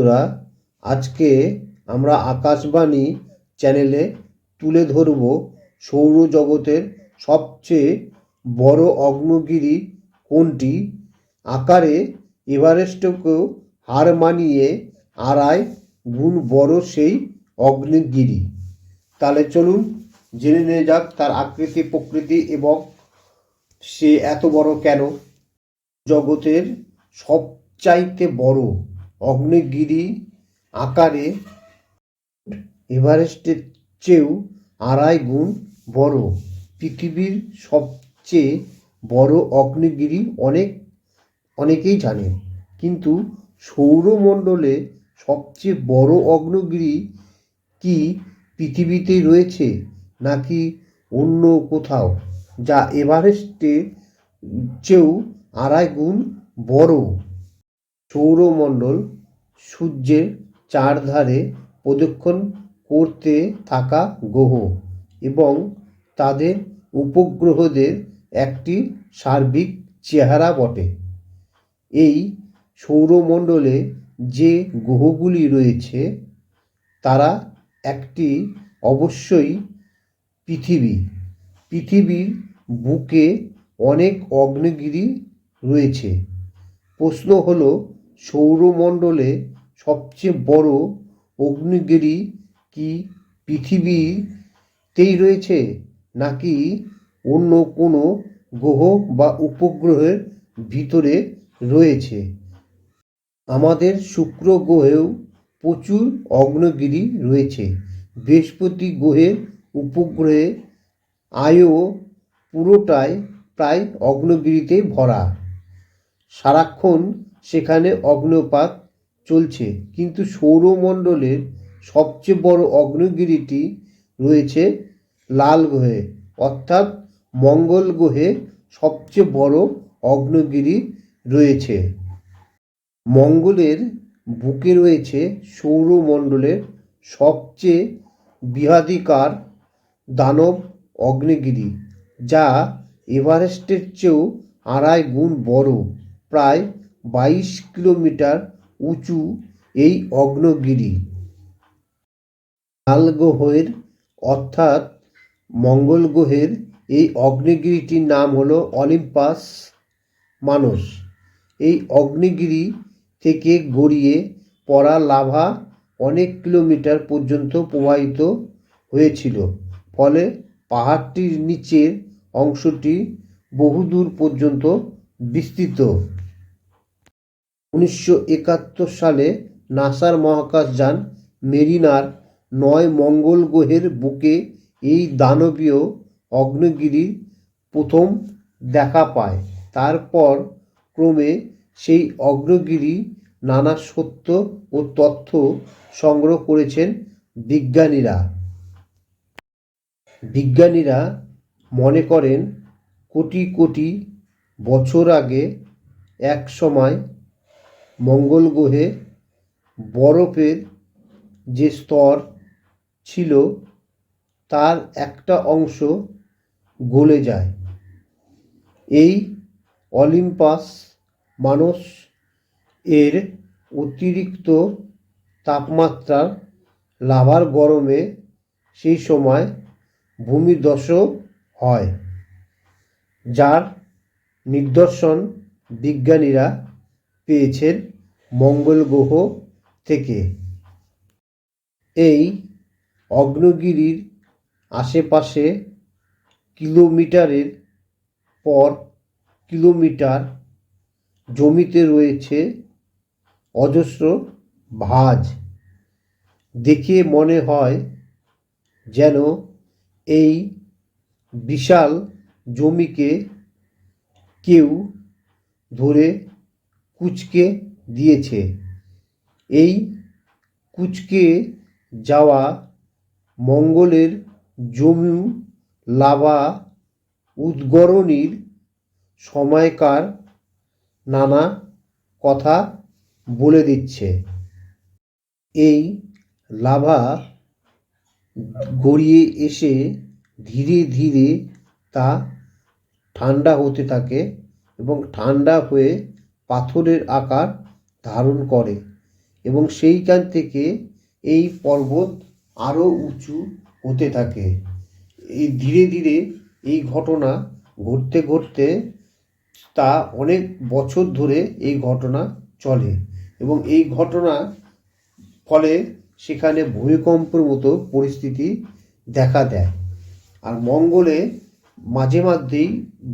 বন্ধুরা, আজকে আমরা আকাশবাণী চ্যানেলে তুলে ধরব সৌরজগতের সবচেয়ে বড় অগ্নিগিরি কোনটি। আকারে এভারেস্টকেও হার মানিয়ে 2.5 গুণ বড় সেই অগ্নিগিরি। তাহলে চলুন জেনে নেওয়া যাক তার আকৃতি প্রকৃতি এবং সে এত বড় কেন। জগতের সবচাইতে বড় অগ্নিগিরি আকারে এভারেস্টের চেয়েও 2.5 গুণ বড়। পৃথিবীর সবচেয়ে বড় অগ্নিগিরি অনেকেই জানেন, কিন্তু সৌরমণ্ডলে সবচেয়ে বড় অগ্নিগিরি কি পৃথিবীতেই রয়েছে নাকি অন্য কোথাও, যা এভারেস্টের চেয়েও 2.5 গুণ বড়? সৌরমণ্ডল সূর্যের চারধারে প্রদক্ষিণ করতে থাকা গ্রহ এবং তাদের উপগ্রহদের একটি সার্বিক চেহারা বটে। এই সৌরমণ্ডলে যে গ্রহগুলি রয়েছে তারা একটি অবশ্যই পৃথিবী। পৃথিবীর বুকে অনেক অগ্নিগিরি রয়েছে। প্রশ্ন হলো, সৌরমণ্ডলে সবচেয়ে বড় অগ্নিগিরি কি পৃথিবীতেই রয়েছে নাকি অন্য কোনো গ্রহ বা উপগ্রহের ভিতরে রয়েছে? আমাদের শুক্র গ্রহেও প্রচুর অগ্নিগিরি রয়েছে। বৃহস্পতি গ্রহের উপগ্রহে আয়ও পুরোটাই প্রায় অগ্নিগিরিতে ভরা। সারাক্ষণ সেখানে অগ্ন্যুৎপাত চলছে। কিন্তু সৌরমণ্ডলের সবচেয়ে বড় অগ্নিগিরিটি রয়েছে লাল গ্রহে, অর্থাৎ মঙ্গল গ্রহে সবচেয়ে বড় অগ্নিগিরি রয়েছে। মঙ্গলের বুকে রয়েছে সৌরমণ্ডলের সবচেয়ে বৃহদাকার দানব অগ্নিগিরি, যা এভারেস্টের চেয়েও 2.5 গুণ বড়। প্রায় 22 কিলোমিটার উঁচু এই অগ্নিগিরি। লাল গ্রহের অর্থাৎ মঙ্গল গ্রহের এই অগ্নিগিরিটির নাম হলো অলিম্পাস মানস। এই অগ্নিগিরি থেকে গড়িয়ে পড়া লাভা অনেক কিলোমিটার পর্যন্ত প্রবাহিত হয়েছিল, ফলে পাহাড়টির নিচের অংশটি বহুদূর পর্যন্ত বিস্তৃত। 1971 সালে নাসার মহাকাশযান মেরিনার 9 মঙ্গল গ্রহের বুকে এই দানবীয় অগ্নিগিরির প্রথম দেখা পায়। তারপর ক্রমে সেই অগ্নিগিরি নানা সত্য ও তথ্য সংগ্রহ করেছেন বিজ্ঞানীরা মনে করেন কোটি কোটি বছর আগে এক সময় মঙ্গল গ্রহে বরফের যে স্তর ছিল তার একটা অংশ গলে যায়। এই অলিম্পাস মানস এর অতিরিক্ত তাপমাত্রার লাভার গরমে সেই সময় ভূমিধসও হয়, যার নিদর্শন বিজ্ঞানীরা পেয়েছেন মঙ্গল গ্রহ থেকে। এই অগ্নিগিরির আশেপাশে কিলোমিটারের পর কিলোমিটার জমিতে রয়েছে অজস্র ভাঁজ। দেখে মনে হয় যেন এই বিশাল জমিকে কেউ ধরে কুঁচকে দিয়েছে। এই কুঁচকে যাওয়া মঙ্গলের জমু লাভা উদ্গরণের সময়কার নানা কথা বলে দিচ্ছে। এই লাভা গড়িয়ে এসে ধীরে ধীরে তা ঠান্ডা হতে থাকে এবং ঠান্ডা হয়ে পাথরের আকার ধারণ করে। এবং সেইখান থেকে এই পর্বত আরও উঁচু হতে থাকে। এই ধীরে ধীরে এই ঘটনা ঘটতে ঘটতে তা অনেক বছর ধরে এই ঘটনা চলে এবং এই ঘটনা ফলে সেখানে ভূমিকম্পের মতো পরিস্থিতি দেখা দেয়। আর মঙ্গলে মাঝে মধ্যেই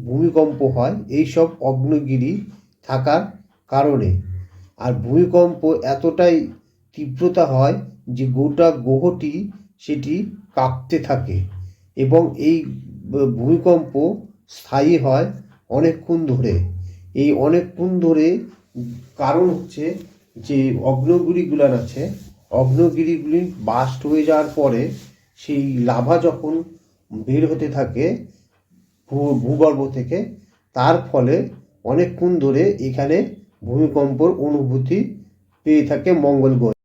ভূমিকম্প হয় এইসব আগ্নেয়গিরি থাকার কারণে। আর ভূমিকম্প এতটাই তীব্রতা হয় যে গোটা গ্রহটি সেটি কাঁপতে থাকে এবং এই ভূমিকম্প স্থায়ী হয় অনেকক্ষণ ধরে। এই অনেকক্ষণ ধরে কারণ হচ্ছে যে আগ্নেয়গিরিগুলো আছে, আগ্নেয়গিরিগুলি বাস্ট হয়ে যাওয়ার পরে সেই লাভা যখন বের হতে থাকে ভূগর্ভ থেকে, তার ফলে অনেকক্ষণ ধরে এখানে ভূমিকম্পর অনুভূতি পেয়ে থাকে মঙ্গল গ্রহে।